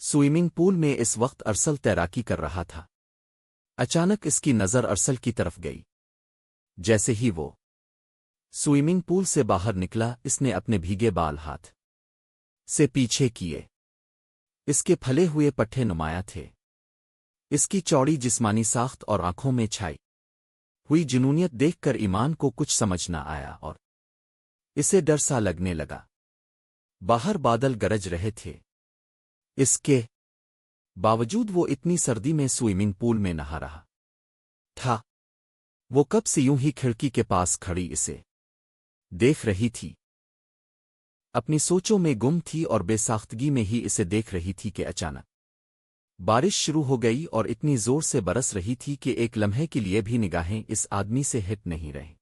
Swimming pool میں اس وقت ارسل تیراکی کر رہا تھا۔ اچانک اس کی نظر ارسل کی طرف گئی۔ جیسے ہی وہ سوئمنگ پول سے باہر نکلا، اس نے اپنے بھیگے بال ہاتھ سے پیچھے کیے۔ اس کے پھلے ہوئے پٹھے نمایاں تھے۔ اس کی چوڑی جسمانی ساخت اور آنکھوں میں چھائی ہوئی جنونیت دیکھ کر ایمان کو کچھ سمجھ نہ آیا اور اسے ڈر سا لگنے لگا۔ باہر بادل گرج رہے تھے، اس کے باوجود وہ اتنی سردی میں سوئمنگ پول میں نہا رہا تھا۔ وہ کب سے یوں ہی کھڑکی کے پاس کھڑی اسے دیکھ رہی تھی، اپنی سوچوں میں گم تھی اور بے ساختگی میں ہی اسے دیکھ رہی تھی کہ اچانک بارش شروع ہو گئی اور اتنی زور سے برس رہی تھی کہ ایک لمحے کے لیے بھی نگاہیں اس آدمی سے ہٹ نہیں رہیں۔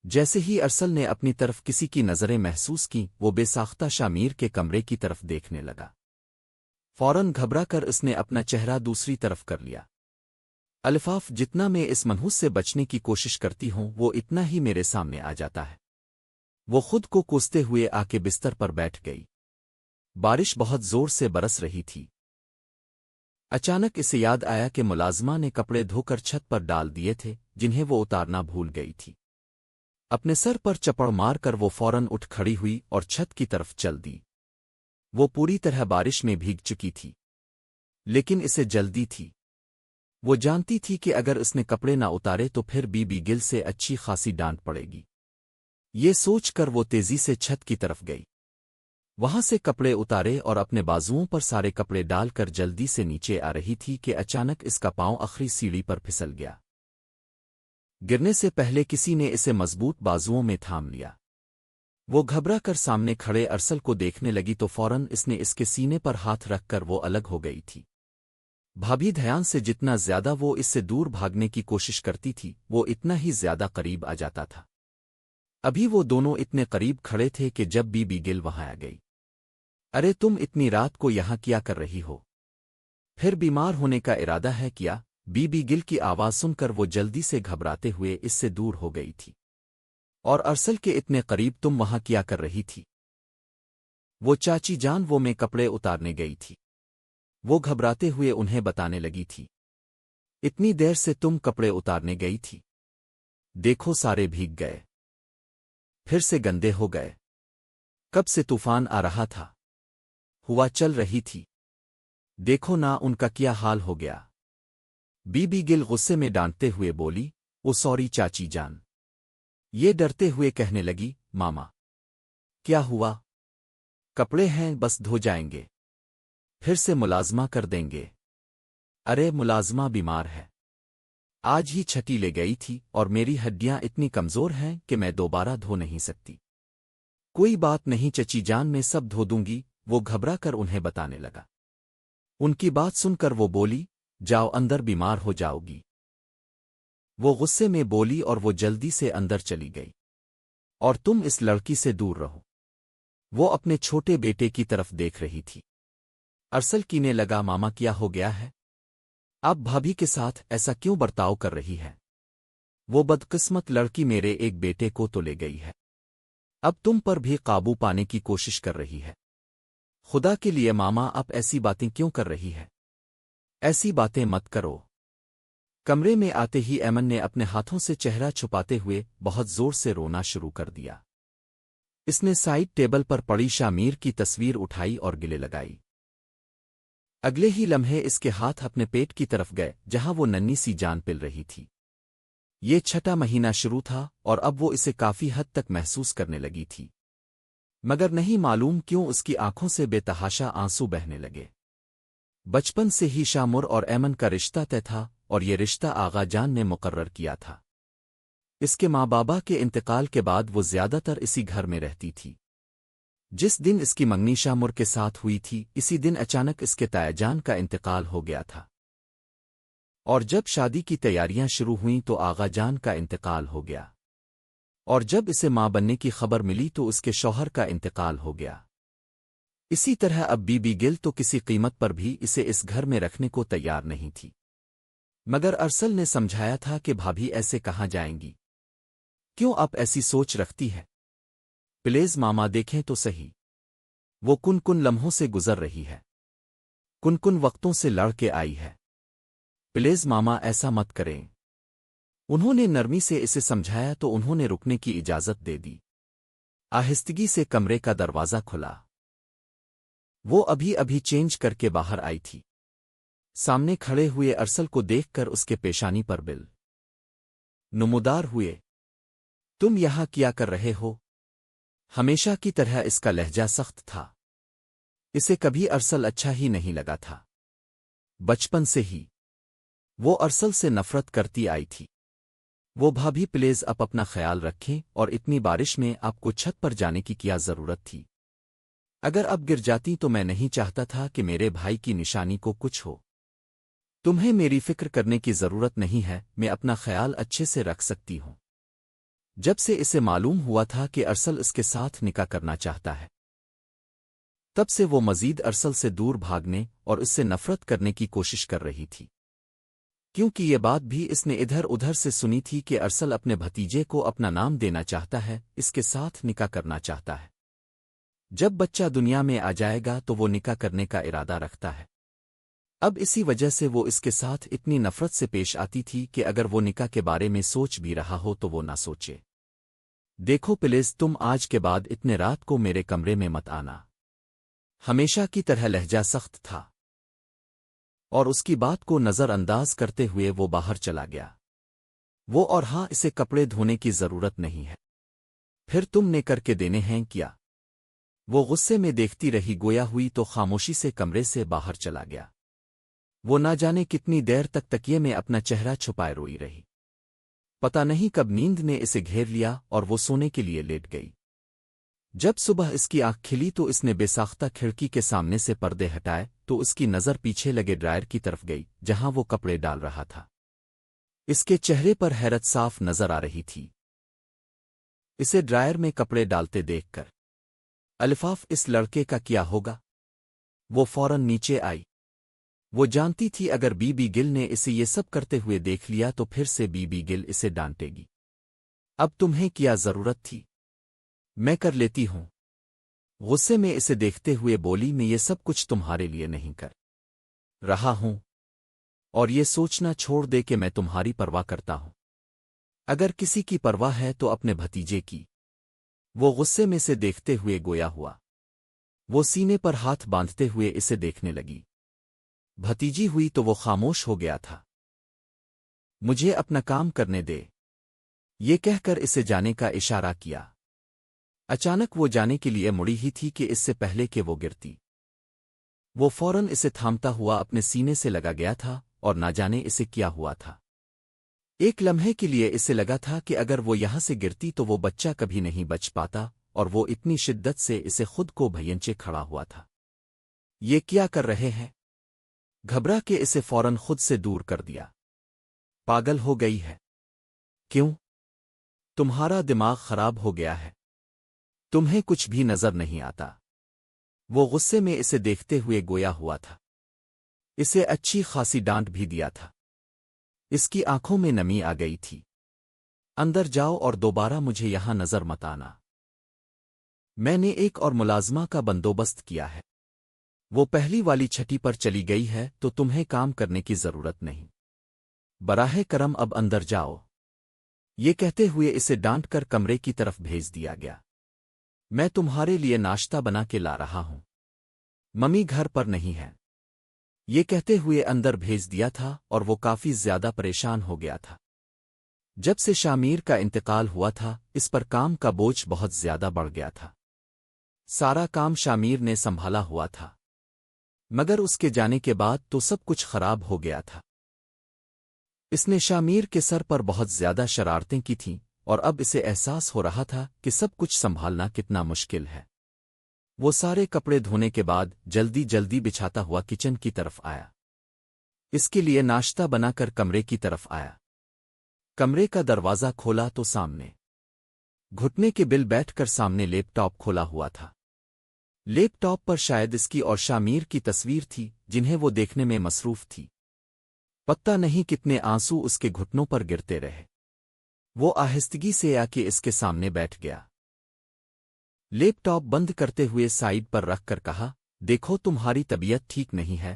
جیسے ہی ارسل نے اپنی طرف کسی کی نظریں محسوس کیں، وہ بے ساختہ شامیر کے کمرے کی طرف دیکھنے لگا۔ فوراً گھبرا کر اس نے اپنا چہرہ دوسری طرف کر لیا۔ الفاف، جتنا میں اس منحوس سے بچنے کی کوشش کرتی ہوں وہ اتنا ہی میرے سامنے آ جاتا ہے۔ وہ خود کو کوستے ہوئے آ کے بستر پر بیٹھ گئی۔ بارش بہت زور سے برس رہی تھی۔ اچانک اسے یاد آیا کہ ملازمہ نے کپڑے دھو کر چھت پر ڈال دیے تھے جنہیں وہ اتارنا بھول گئی تھی۔ اپنے سر پر چپڑ مار کر وہ فوراً اٹھ کھڑی ہوئی اور چھت کی طرف چل دی۔ وہ پوری طرح بارش میں بھیگ چکی تھی، لیکن اسے جلدی تھی۔ وہ جانتی تھی کہ اگر اس نے کپڑے نہ اتارے تو پھر بی بی گل سے اچھی خاصی ڈانٹ پڑے گی۔ یہ سوچ کر وہ تیزی سے چھت کی طرف گئی، وہاں سے کپڑے اتارے اور اپنے بازوؤں پر سارے کپڑے ڈال کر جلدی سے نیچے آ رہی تھی کہ اچانک اس کا پاؤں آخری سیڑھی پر پھسل گیا۔ گرنے سے پہلے کسی نے اسے مضبوط بازوؤں میں تھام لیا۔ وہ گھبرا کر سامنے کھڑے ارسل کو دیکھنے لگی تو فوراً اس نے اس کے سینے پر ہاتھ رکھ کر وہ الگ ہو گئی تھی۔ بھابھی دھیان سے جتنا زیادہ وہ اس سے دور بھاگنے کی کوشش کرتی تھی وہ اتنا ہی زیادہ قریب آ جاتا تھا۔ ابھی وہ دونوں اتنے قریب کھڑے تھے کہ جب بی بی گل وہاں آ گئی۔ ارے تم اتنی رات کو یہاں کیا کر رہی ہو؟ پھر بیمار ہونے کا ارادہ ہے کیا؟ بی بی گل کی آواز سن کر وہ جلدی سے گھبراتے ہوئے اس سے دور ہو گئی تھی۔ اور ارسل کے اتنے قریب تم وہاں کیا کر رہی تھی؟ وہ چاچی جان، وہ میں کپڑے اتارنے گئی تھی۔ وہ گھبراتے ہوئے انہیں بتانے لگی تھی۔ اتنی دیر سے تم کپڑے اتارنے گئی تھی؟ دیکھو سارے بھیگ گئے، پھر سے گندے ہو گئے۔ کب سے طوفان آ رہا تھا، ہوا چل رہی تھی، دیکھو نا ان کا کیا حال ہو گیا۔ بی بی گل غصے میں ڈانٹتے ہوئے بولی، او سوری چاچی جان۔ یہ ڈرتے ہوئے کہنے لگی، ماما کیا ہوا؟ کپڑے ہیں، بس دھو جائیں گے، پھر سے ملازمہ کر دیں گے۔ ارے ملازمہ بیمار ہے، آج ہی چھٹی لے گئی تھی اور میری ہڈیاں اتنی کمزور ہیں کہ میں دوبارہ دھو نہیں سکتی۔ کوئی بات نہیں چچی جان، میں سب دھو دوں گی، وہ گھبرا کر انہیں بتانے لگا۔ ان کی بات سن کر وہ بولی، جاؤ اندر، بیمار ہو جاؤ گی۔ وہ غصے میں بولی اور وہ جلدی سے اندر چلی گئی۔ اور تم اس لڑکی سے دور رہو۔ وہ اپنے چھوٹے بیٹے کی طرف دیکھ رہی تھی۔ ارسل کینے لگا، ماما کیا ہو گیا ہے؟ اب بھابھی کے ساتھ ایسا کیوں برتاؤ کر رہی ہے؟ وہ بدقسمت لڑکی میرے ایک بیٹے کو تو لے گئی ہے، اب تم پر بھی قابو پانے کی کوشش کر رہی ہے۔ خدا کے لیے ماما اب ایسی باتیں کیوں کر رہی ہے؟ ایسی باتیں مت کرو۔ کمرے میں آتے ہی ایمن نے اپنے ہاتھوں سے چہرہ چھپاتے ہوئے بہت زور سے رونا شروع کر دیا۔ اس نے سائڈ ٹیبل پر پڑی شامیر کی تصویر اٹھائی اور گلے لگائی۔ اگلے ہی لمحے اس کے ہاتھ اپنے پیٹ کی طرف گئے جہاں وہ ننھی سی جان پل رہی تھی۔ یہ چھٹا مہینہ شروع تھا اور اب وہ اسے کافی حد تک محسوس کرنے لگی تھی، مگر نہیں معلوم کیوں اس کی آنکھوں سے بے تحاشا آنسو بہنے لگے۔ بچپن سے ہی شامر اور ایمن کا رشتہ طے تھا اور یہ رشتہ آغا جان نے مقرر کیا تھا۔ اس کے ماں بابا کے انتقال کے بعد وہ زیادہ تر اسی گھر میں رہتی تھی۔ جس دن اس کی منگنی شامر کے ساتھ ہوئی تھی اسی دن اچانک اس کے تایا جان کا انتقال ہو گیا تھا، اور جب شادی کی تیاریاں شروع ہوئیں تو آغا جان کا انتقال ہو گیا، اور جب اسے ماں بننے کی خبر ملی تو اس کے شوہر کا انتقال ہو گیا۔ اسی طرح اب بی بی گل تو کسی قیمت پر بھی اسے اس گھر میں رکھنے کو تیار نہیں تھی، مگر ارسل نے سمجھایا تھا کہ بھابھی ایسے کہاں جائیں گی؟ کیوں آپ ایسی سوچ رکھتی ہے؟ پلیز ماما دیکھیں تو صحیح، وہ کن کن لمحوں سے گزر رہی ہے۔ کن کن وقتوں سے لڑ کے آئی ہے۔ پلیز ماما ایسا مت کریں۔ انہوں نے نرمی سے اسے سمجھایا تو انہوں نے رکنے کی اجازت دے دی۔ آہستگی سے کمرے کا دروازہ کھلا۔ وہ ابھی ابھی چینج کر کے باہر آئی تھی۔ سامنے کھڑے ہوئے ارسل کو دیکھ کر اس کے پیشانی پر بل نمودار ہوئے۔ تم یہاں کیا کر رہے ہو؟ ہمیشہ کی طرح اس کا لہجہ سخت تھا۔ اسے کبھی ارسل اچھا ہی نہیں لگا تھا۔ بچپن سے ہی وہ ارسل سے نفرت کرتی آئی تھی۔ وہ بھابھی پلیز آپ اپنا خیال رکھیں، اور اتنی بارش میں آپ کو چھت پر جانے کی کیا ضرورت تھی؟ اگر اب گر جاتی تو میں نہیں چاہتا تھا کہ میرے بھائی کی نشانی کو کچھ ہو۔ تمہیں میری فکر کرنے کی ضرورت نہیں ہے، میں اپنا خیال اچھے سے رکھ سکتی ہوں۔ جب سے اسے معلوم ہوا تھا کہ ارسل اس کے ساتھ نکاح کرنا چاہتا ہے، تب سے وہ مزید ارسل سے دور بھاگنے اور اس سے نفرت کرنے کی کوشش کر رہی تھی، کیونکہ یہ بات بھی اس نے ادھر ادھر سے سنی تھی کہ ارسل اپنے بھتیجے کو اپنا نام دینا چاہتا ہے، اس کے ساتھ نکاح کرنا چاہتا ہے۔ جب بچہ دنیا میں آ جائے گا تو وہ نکاح کرنے کا ارادہ رکھتا ہے۔ اب اسی وجہ سے وہ اس کے ساتھ اتنی نفرت سے پیش آتی تھی کہ اگر وہ نکاح کے بارے میں سوچ بھی رہا ہو تو وہ نہ سوچے۔ دیکھو پلیز، تم آج کے بعد اتنے رات کو میرے کمرے میں مت آنا۔ ہمیشہ کی طرح لہجہ سخت تھا، اور اس کی بات کو نظر انداز کرتے ہوئے وہ باہر چلا گیا۔ وہ اور ہاں، اسے کپڑے دھونے کی ضرورت نہیں ہے، پھر تم نے کر کے دینے ہیں کیا؟ وہ غصے میں دیکھتی رہی، گویا ہوئی تو خاموشی سے کمرے سے باہر چلا گیا۔ وہ نہ جانے کتنی دیر تک تکیے میں اپنا چہرہ چھپائے روئی رہی۔ پتہ نہیں کب نیند نے اسے گھیر لیا اور وہ سونے کے لیے لیٹ گئی۔ جب صبح اس کی آنکھ کھلی تو اس نے بے ساختہ کھڑکی کے سامنے سے پردے ہٹائے تو اس کی نظر پیچھے لگے ڈرائر کی طرف گئی جہاں وہ کپڑے ڈال رہا تھا۔ اس کے چہرے پر حیرت صاف نظر آ رہی تھی۔ اسے ڈرائر میں کپڑے ڈالتے دیکھ کر الفاف اس لڑکے کا کیا ہوگا؟ وہ فوراً نیچے آئی۔ وہ جانتی تھی اگر بی بی گل نے اسے یہ سب کرتے ہوئے دیکھ لیا تو پھر سے بی بی گل اسے ڈانٹے گی۔ اب تمہیں کیا ضرورت تھی؟ میں کر لیتی ہوں۔ غصے میں اسے دیکھتے ہوئے بولی، میں یہ سب کچھ تمہارے لیے نہیں کر رہا ہوں، اور یہ سوچنا چھوڑ دے کہ میں تمہاری پرواہ کرتا ہوں۔ اگر کسی کی پرواہ ہے تو اپنے بھتیجے کی۔ وہ غصے میں سے دیکھتے ہوئے گویا ہوا۔ وہ سینے پر ہاتھ باندھتے ہوئے اسے دیکھنے لگی۔ بھتیجی ہوئی تو وہ خاموش ہو گیا تھا۔ مجھے اپنا کام کرنے دے، یہ کہہ کر اسے جانے کا اشارہ کیا۔ اچانک وہ جانے کے لیے مڑی ہی تھی کہ اس سے پہلے کہ وہ گرتی، وہ فوراً اسے تھامتا ہوا اپنے سینے سے لگا گیا تھا اور نہ جانے اسے کیا ہوا تھا۔ ایک لمحے کے لیے اسے لگا تھا کہ اگر وہ یہاں سے گرتی تو وہ بچہ کبھی نہیں بچ پاتا، اور وہ اتنی شدت سے اسے خود کو بھینچے کھڑا ہوا تھا۔ یہ کیا کر رہے ہیں؟ گھبرا کے اسے فوراً خود سے دور کر دیا۔ پاگل ہو گئی ہے؟ کیوں؟ تمہارا دماغ خراب ہو گیا ہے؟ تمہیں کچھ بھی نظر نہیں آتا؟ وہ غصے میں اسے دیکھتے ہوئے گویا ہوا تھا۔ اسے اچھی خاصی ڈانٹ بھی دیا تھا۔ اس کی آنکھوں میں نمی آ گئی تھی۔ اندر جاؤ اور دوبارہ مجھے یہاں نظر مت آنا۔ میں نے ایک اور ملازمہ کا بندوبست کیا ہے، وہ پہلی والی چھٹی پر چلی گئی ہے تو تمہیں کام کرنے کی ضرورت نہیں۔ براہ کرم اب اندر جاؤ۔ یہ کہتے ہوئے اسے ڈانٹ کر کمرے کی طرف بھیج دیا گیا۔ میں تمہارے لیے ناشتہ بنا کے لا رہا ہوں، ممی گھر پر نہیں ہے۔ یہ کہتے ہوئے اندر بھیج دیا تھا اور وہ کافی زیادہ پریشان ہو گیا تھا۔ جب سے شامیر کا انتقال ہوا تھا اس پر کام کا بوجھ بہت زیادہ بڑھ گیا تھا۔ سارا کام شامیر نے سنبھالا ہوا تھا، مگر اس کے جانے کے بعد تو سب کچھ خراب ہو گیا تھا۔ اس نے شامیر کے سر پر بہت زیادہ شرارتیں کی تھیں، اور اب اسے احساس ہو رہا تھا کہ سب کچھ سنبھالنا کتنا مشکل ہے۔ وہ سارے کپڑے دھونے کے بعد جلدی جلدی بچھاتا ہوا کچن کی طرف آیا۔ اس کے لیے ناشتہ بنا کر کمرے کی طرف آیا۔ کمرے کا دروازہ کھولا تو سامنے گھٹنے کے بل بیٹھ کر سامنے لیپ ٹاپ کھولا ہوا تھا۔ لیپ ٹاپ پر شاید اس کی اور شامیر کی تصویر تھی جنہیں وہ دیکھنے میں مصروف تھی۔ پتہ نہیں کتنے آنسو اس کے گھٹنوں پر گرتے رہے۔ وہ آہستگی سے آ کے اس کے سامنے بیٹھ گیا۔ لیپ ٹاپ بند کرتے ہوئے سائیڈ پر رکھ کر کہا، دیکھو تمہاری طبیعت ٹھیک نہیں ہے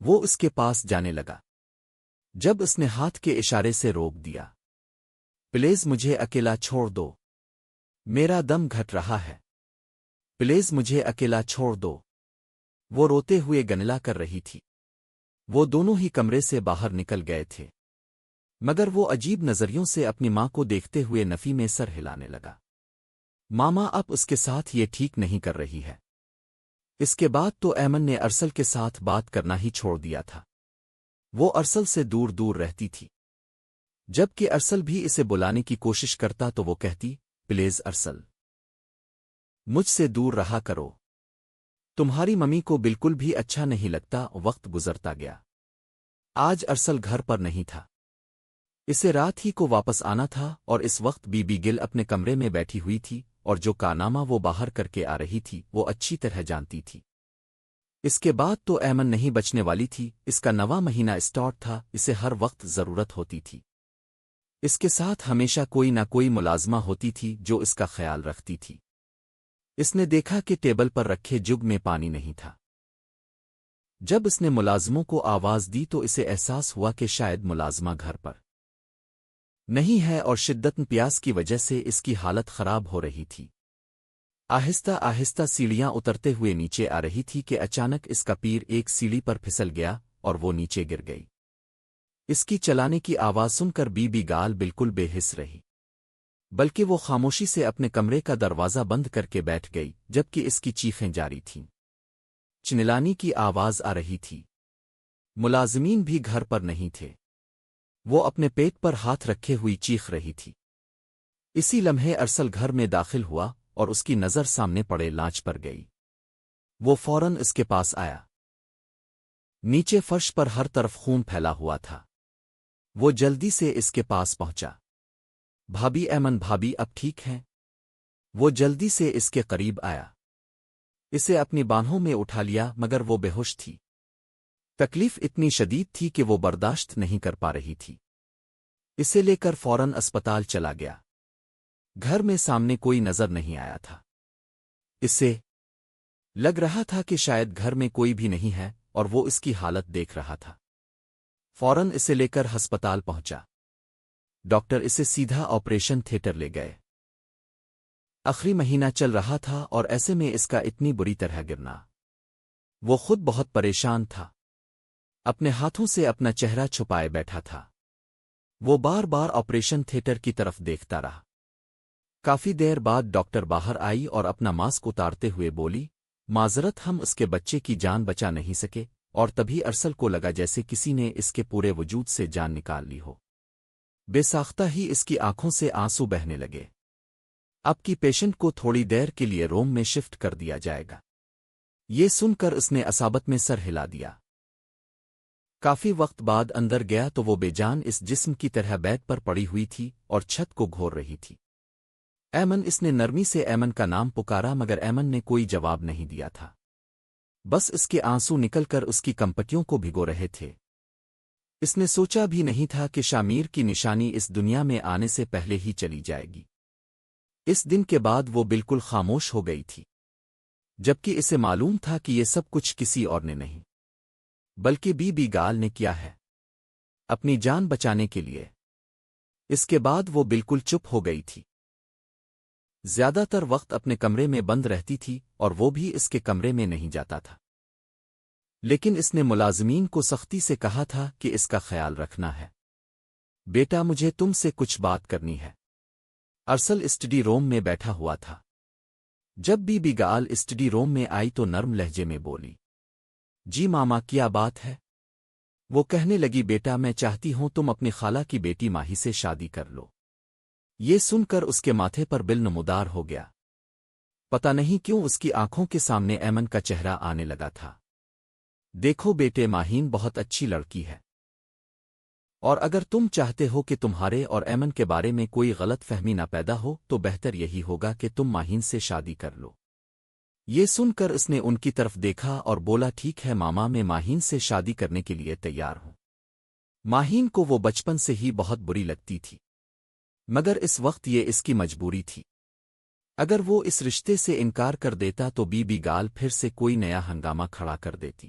وہ اس کے پاس جانے لگا، جب اس نے ہاتھ کے اشارے سے روک دیا۔ پلیز مجھے اکیلا چھوڑ دو، میرا دم گھٹ رہا ہے، پلیز مجھے اکیلا چھوڑ دو۔ وہ روتے ہوئے گنگلا کر رہی تھی۔ وہ دونوں ہی کمرے سے باہر نکل گئے تھے، مگر وہ عجیب نظریوں سے اپنی ماں کو دیکھتے ہوئے نفی میں سر ہلانے لگا۔ ماما اب اس کے ساتھ یہ ٹھیک نہیں کر رہی ہے۔ اس کے بعد تو ایمن نے ارسل کے ساتھ بات کرنا ہی چھوڑ دیا تھا۔ وہ ارسل سے دور دور رہتی تھی، جبکہ ارسل بھی اسے بلانے کی کوشش کرتا تو وہ کہتی، پلیز ارسل، مجھ سے دور رہا کرو، تمہاری ممی کو بالکل بھی اچھا نہیں لگتا۔ وقت گزرتا گیا۔ آج ارسل گھر پر نہیں تھا، اسے رات ہی کو واپس آنا تھا، اور اس وقت بی بی گل اپنے کمرے میں بیٹھی ہوئی تھی، اور جو کارنامہ وہ باہر کر کے آ رہی تھی وہ اچھی طرح جانتی تھی۔ اس کے بعد تو ایمن نہیں بچنے والی تھی، اس کا نواں مہینہ اسٹارٹ تھا، اسے ہر وقت ضرورت ہوتی تھی۔ اس کے ساتھ ہمیشہ کوئی نہ کوئی ملازمہ ہوتی تھی جو اس کا خیال رکھتی تھی۔ اس نے دیکھا کہ ٹیبل پر رکھے جگ میں پانی نہیں تھا۔ جب اس نے ملازموں کو آواز دی تو اسے احساس ہوا کہ شاید ملازمہ گھر پر نہیں ہے، اور شدت پیاس کی وجہ سے اس کی حالت خراب ہو رہی تھی۔ آہستہ آہستہ سیڑھیاں اترتے ہوئے نیچے آ رہی تھی کہ اچانک اس کا پیر ایک سیڑھی پر پھسل گیا اور وہ نیچے گر گئی۔ اس کی چلانے کی آواز سن کر بی بی گال بالکل بے حس رہی، بلکہ وہ خاموشی سے اپنے کمرے کا دروازہ بند کر کے بیٹھ گئی، جبکہ اس کی چیخیں جاری تھیں۔ چنلانی کی آواز آ رہی تھی۔ ملازمین بھی گھر پر نہیں تھے۔ وہ اپنے پیٹ پر ہاتھ رکھے ہوئی چیخ رہی تھی۔ اسی لمحے ارسل گھر میں داخل ہوا اور اس کی نظر سامنے پڑے لانچ پر گئی۔ وہ فوراً اس کے پاس آیا۔ نیچے فرش پر ہر طرف خون پھیلا ہوا تھا۔ وہ جلدی سے اس کے پاس پہنچا۔ بھابی ایمن، بھابی اب ٹھیک ہیں؟ وہ جلدی سے اس کے قریب آیا، اسے اپنی باہوں میں اٹھا لیا، مگر وہ بے ہوش تھی۔ تکلیف اتنی شدید تھی کہ وہ برداشت نہیں کر پا رہی تھی۔ اسے لے کر فوراً اسپتال چلا گیا۔ گھر میں سامنے کوئی نظر نہیں آیا تھا۔ اسے لگ رہا تھا کہ شاید گھر میں کوئی بھی نہیں ہے، اور وہ اس کی حالت دیکھ رہا تھا۔ فوراً اسے لے کر ہسپتال پہنچا۔ ڈاکٹر اسے سیدھا آپریشن تھیٹر لے گئے۔ آخری مہینہ چل رہا تھا، اور ایسے میں اس کا اتنی بری طرح گرنا۔ وہ خود بہت پریشان تھا، اپنے ہاتھوں سے اپنا چہرہ چھپائے بیٹھا تھا۔ وہ بار بار آپریشن تھیٹر کی طرف دیکھتا رہا۔ کافی دیر بعد ڈاکٹر باہر آئی اور اپنا ماسک اتارتے ہوئے بولی، معذرت، ہم اس کے بچے کی جان بچا نہیں سکے۔ اور تبھی ارسل کو لگا جیسے کسی نے اس کے پورے وجود سے جان نکال لی ہو۔ بے ساختہ ہی اس کی آنکھوں سے آنسو بہنے لگے۔ اب کی پیشنٹ کو تھوڑی دیر کے لیے روم میں شفٹ کر دیا جائے گا۔ یہ سن کر اس نے عصابت میں سر ہلا دیا۔ کافی وقت بعد اندر گیا تو وہ بے جان اس جسم کی طرح بیڈ پر پڑی ہوئی تھی اور چھت کو گھور رہی تھی۔ ایمن، اس نے نرمی سے ایمن کا نام پکارا، مگر ایمن نے کوئی جواب نہیں دیا تھا۔ بس اس کے آنسو نکل کر اس کی کمپٹیوں کو بھگو رہے تھے۔ اس نے سوچا بھی نہیں تھا کہ شامیر کی نشانی اس دنیا میں آنے سے پہلے ہی چلی جائے گی۔ اس دن کے بعد وہ بالکل خاموش ہو گئی تھی، جبکہ اسے معلوم تھا کہ یہ سب کچھ کسی اور نے نہیں بلکہ بی بی گال نے کیا ہے، اپنی جان بچانے کے لیے۔ اس کے بعد وہ بالکل چپ ہو گئی تھی۔ زیادہ تر وقت اپنے کمرے میں بند رہتی تھی، اور وہ بھی اس کے کمرے میں نہیں جاتا تھا۔ لیکن اس نے ملازمین کو سختی سے کہا تھا کہ اس کا خیال رکھنا ہے۔ بیٹا، مجھے تم سے کچھ بات کرنی ہے۔ ارسل اسٹڈی روم میں بیٹھا ہوا تھا۔ جب بی بی گال اسٹڈی روم میں آئی تو نرم لہجے میں بولی، جی ماما، کیا بات ہے؟ وہ کہنے لگی، بیٹا، میں چاہتی ہوں تم اپنی خالہ کی بیٹی ماہی سے شادی کر لو۔ یہ سن کر اس کے ماتھے پر بل نمودار ہو گیا۔ پتہ نہیں کیوں اس کی آنکھوں کے سامنے ایمن کا چہرہ آنے لگا تھا۔ دیکھو بیٹے، ماہین بہت اچھی لڑکی ہے، اور اگر تم چاہتے ہو کہ تمہارے اور ایمن کے بارے میں کوئی غلط فہمی نہ پیدا ہو تو بہتر یہی ہوگا کہ تم ماہین سے شادی کر لو۔ یہ سن کر اس نے ان کی طرف دیکھا اور بولا، ٹھیک ہے ماما، میں ماہین سے شادی کرنے کے لیے تیار ہوں۔ ماہین کو وہ بچپن سے ہی بہت بری لگتی تھی، مگر اس وقت یہ اس کی مجبوری تھی۔ اگر وہ اس رشتے سے انکار کر دیتا تو بی بی گال پھر سے کوئی نیا ہنگامہ کھڑا کر دیتی۔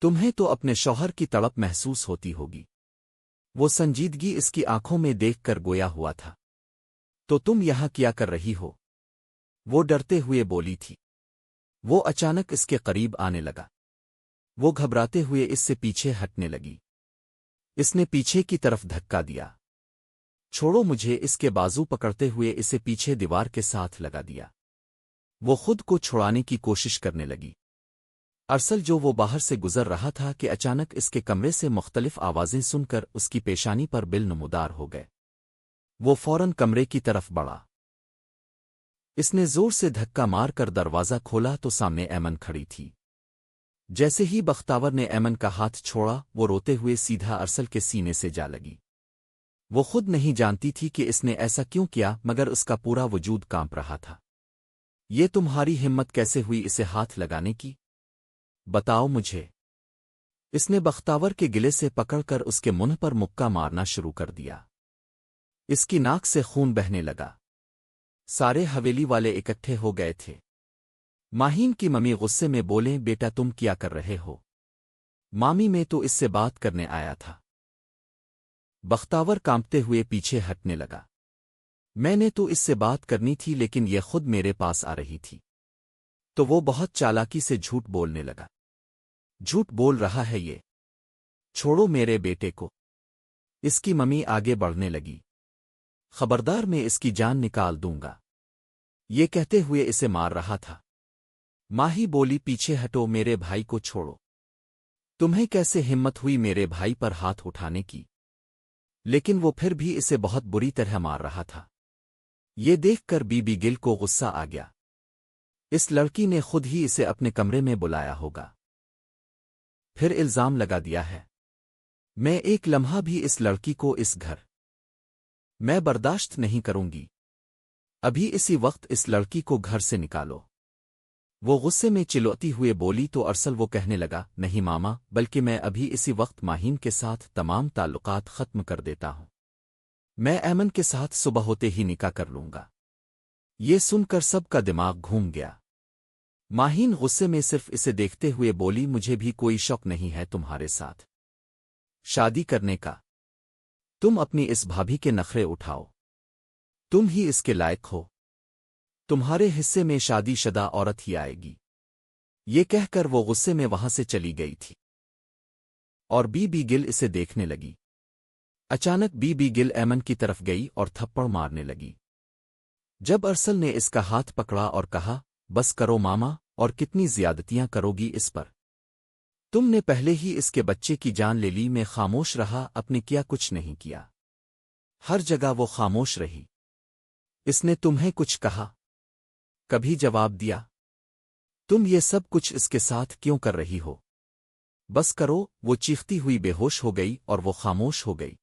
تمہیں تو اپنے شوہر کی تڑپ محسوس ہوتی ہوگی۔ وہ سنجیدگی اس کی آنکھوں میں دیکھ کر گویا ہوا تھا۔ تو تم یہاں کیا کر رہی ہو؟ وہ ڈرتے ہوئے بولی تھی۔ وہ اچانک اس کے قریب آنے لگا۔ وہ گھبراتے ہوئے اس سے پیچھے ہٹنے لگی۔ اس نے پیچھے کی طرف دھکا دیا۔ چھوڑو مجھے، اس کے بازو پکڑتے ہوئے اسے پیچھے دیوار کے ساتھ لگا دیا۔ وہ خود کو چھڑانے کی کوشش کرنے لگی۔ ارسل جو وہ باہر سے گزر رہا تھا کہ اچانک اس کے کمرے سے مختلف آوازیں سن کر اس کی پیشانی پر بل نمودار ہو گئے۔ وہ فوراً کمرے کی طرف بڑھا۔ اس نے زور سے دھکا مار کر دروازہ کھولا تو سامنے ایمن کھڑی تھی۔ جیسے ہی بختاور نے ایمن کا ہاتھ چھوڑا، وہ روتے ہوئے سیدھا ارسل کے سینے سے جا لگی۔ وہ خود نہیں جانتی تھی کہ اس نے ایسا کیوں کیا، مگر اس کا پورا وجود کانپ رہا تھا۔ یہ تمہاری ہمت کیسے ہوئی اسے ہاتھ لگانے کی؟ بتاؤ مجھے۔ اس نے بختاور کے گلے سے پکڑ کر اس کے منہ پر مکہ مارنا شروع کر دیا۔ اس کی ناک سے خون بہنے لگا۔ سارے حویلی والے اکٹھے ہو گئے تھے۔ ماہین کی ممی غصے میں بولیں، بیٹا تم کیا کر رہے ہو؟ مامی میں تو اس سے بات کرنے آیا تھا۔ بختاور کانپتے ہوئے پیچھے ہٹنے لگا۔ میں نے تو اس سے بات کرنی تھی، لیکن یہ خود میرے پاس آ رہی تھی۔ تو وہ بہت چالاکی سے جھوٹ بولنے لگا۔ جھوٹ بول رہا ہے یہ۔ چھوڑو میرے بیٹے کو۔ اس کی ممی آگے بڑھنے لگی۔ خبردار، میں اس کی جان نکال دوں گا۔ یہ کہتے ہوئے اسے مار رہا تھا۔ ماہی بولی، پیچھے ہٹو، میرے بھائی کو چھوڑو۔ تمہیں کیسے ہمت ہوئی میرے بھائی پر ہاتھ اٹھانے کی؟ لیکن وہ پھر بھی اسے بہت بری طرح مار رہا تھا۔ یہ دیکھ کر بی بی گل کو غصہ آ گیا۔ اس لڑکی نے خود ہی اسے اپنے کمرے میں بلایا ہوگا، پھر الزام لگا دیا ہے۔ میں ایک لمحہ بھی اس لڑکی کو اس گھر میں برداشت نہیں کروں گی۔ ابھی اسی وقت اس لڑکی کو گھر سے نکالو۔ وہ غصے میں چلوتی ہوئے بولی تو ارسل وہ کہنے لگا، نہیں ماما، بلکہ میں ابھی اسی وقت ماہین کے ساتھ تمام تعلقات ختم کر دیتا ہوں۔ میں ایمن کے ساتھ صبح ہوتے ہی نکاح کر لوں گا۔ یہ سن کر سب کا دماغ گھوم گیا۔ ماہین غصے میں صرف اسے دیکھتے ہوئے بولی، مجھے بھی کوئی شوق نہیں ہے تمہارے ساتھ شادی کرنے کا۔ تم اپنی اس بھابھی کے نخرے اٹھاؤ، تم ہی اس کے لائق ہو۔ تمہارے حصے میں شادی شدہ عورت ہی آئے گی۔ یہ کہہ کر وہ غصے میں وہاں سے چلی گئی تھی، اور بی بی گل اسے دیکھنے لگی۔ اچانک بی بی گل ایمن کی طرف گئی اور تھپڑ مارنے لگی۔ جب ارسل نے اس کا ہاتھ پکڑا اور کہا، بس کرو ماما، اور کتنی زیادتیاں کرو گی اس پر؟ تم نے پہلے ہی اس کے بچے کی جان لے لی۔ میں خاموش رہا، اپنے کیا کچھ نہیں کیا۔ ہر جگہ وہ خاموش رہی۔ اس نے تمہیں کچھ کہا؟ کبھی جواب دیا؟ تم یہ سب کچھ اس کے ساتھ کیوں کر رہی ہو؟ بس کرو۔ وہ چیختی ہوئی بے ہوش ہو گئی اور وہ خاموش ہو گئی۔